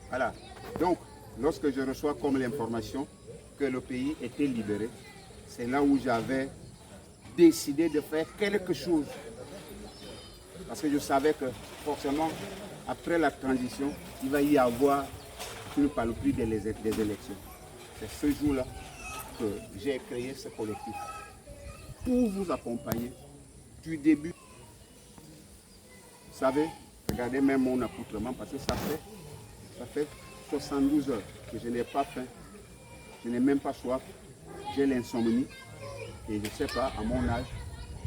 Voilà. Donc, lorsque je reçois comme l'information que le pays était libéré, c'est là où j'avais décidé de faire quelque chose. Parce que je savais que forcément, après la transition, il va y avoir, je ne parle plus des élections. C'est ce jour-là que j'ai créé ce collectif pour vous accompagner du début. Vous savez, regardez même mon accoutrement parce que ça fait 72 heures que je n'ai pas faim, je n'ai même pas soif, j'ai l'insomnie et je ne sais pas à mon âge,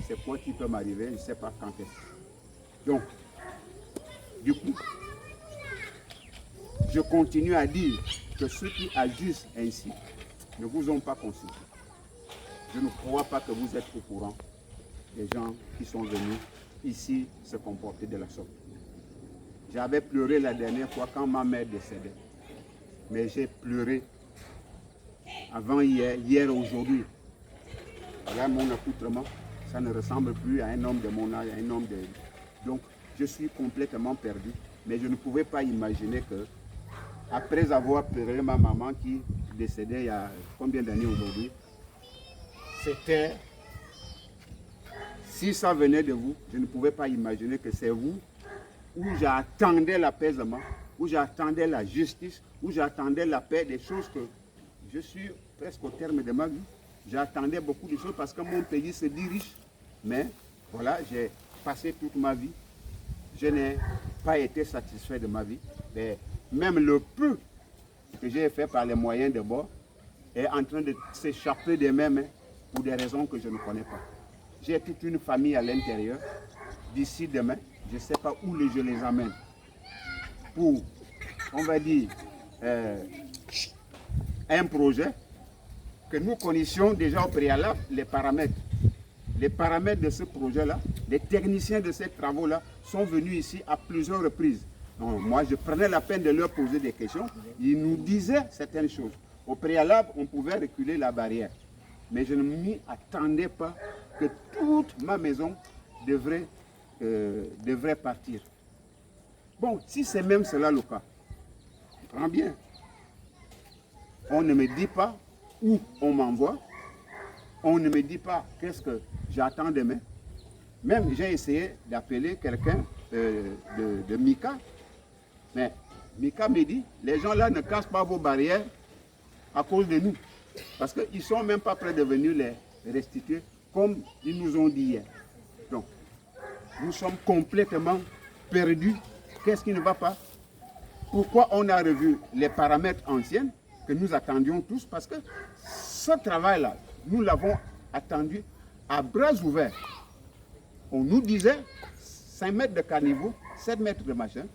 c'est quoi qui peut m'arriver, je ne sais pas quand est-ce. Donc, du coup, je continue à dire que ceux qui agissent ainsi ne vous ont pas consulté. Je ne crois pas que vous êtes au courant des gens qui sont venus ici se comporter de la sorte. J'avais pleuré la dernière fois quand ma mère décédait. Mais j'ai pleuré avant hier, hier aujourd'hui. Regarde mon accoutrement, ça ne ressemble plus à un homme de mon âge, à un homme de... Donc, je suis complètement perdu. Mais je ne pouvais pas imaginer que, après avoir pleuré ma maman qui décédait il y a combien d'années aujourd'hui, c'était... Si ça venait de vous, je ne pouvais pas imaginer que c'est vous où j'attendais l'apaisement, où j'attendais la justice, où j'attendais la paix, des choses que je suis presque au terme de ma vie. J'attendais beaucoup de choses parce que mon pays se dirige. Mais voilà, j'ai passé toute ma vie. Je n'ai pas été satisfait de ma vie. Mais même le peu que j'ai fait par les moyens de bord est en train de s'échapper de mes mains pour des raisons que je ne connais pas. J'ai toute une famille à l'intérieur. D'ici demain, je ne sais pas où je les amène. Pour, on va dire, un projet que nous connaissions déjà au préalable, les paramètres. Les paramètres de ce projet-là, les techniciens de ces travaux-là sont venus ici à plusieurs reprises. Donc, moi, je prenais la peine de leur poser des questions. Ils nous disaient certaines choses. Au préalable, on pouvait reculer la barrière. Mais je ne m'y attendais pas que toute ma maison devrait partir. Bon, si c'est même cela le cas, je prends bien. On ne me dit pas où on m'envoie. On ne me dit pas qu'est-ce que j'attends demain. Même j'ai essayé d'appeler quelqu'un de Mika. Mais Mika me dit, les gens là ne cassent pas vos barrières à cause de nous. Parce qu'ils ne sont même pas prêts de venir les restituer comme ils nous ont dit hier. Donc, nous sommes complètement perdus. Qu'est-ce qui ne va pas? Pourquoi on a revu les paramètres anciens que nous attendions tous? Parce que ce travail-là, nous l'avons attendu à bras ouverts. On nous disait 5 mètres de caniveau, 7 mètres de machin.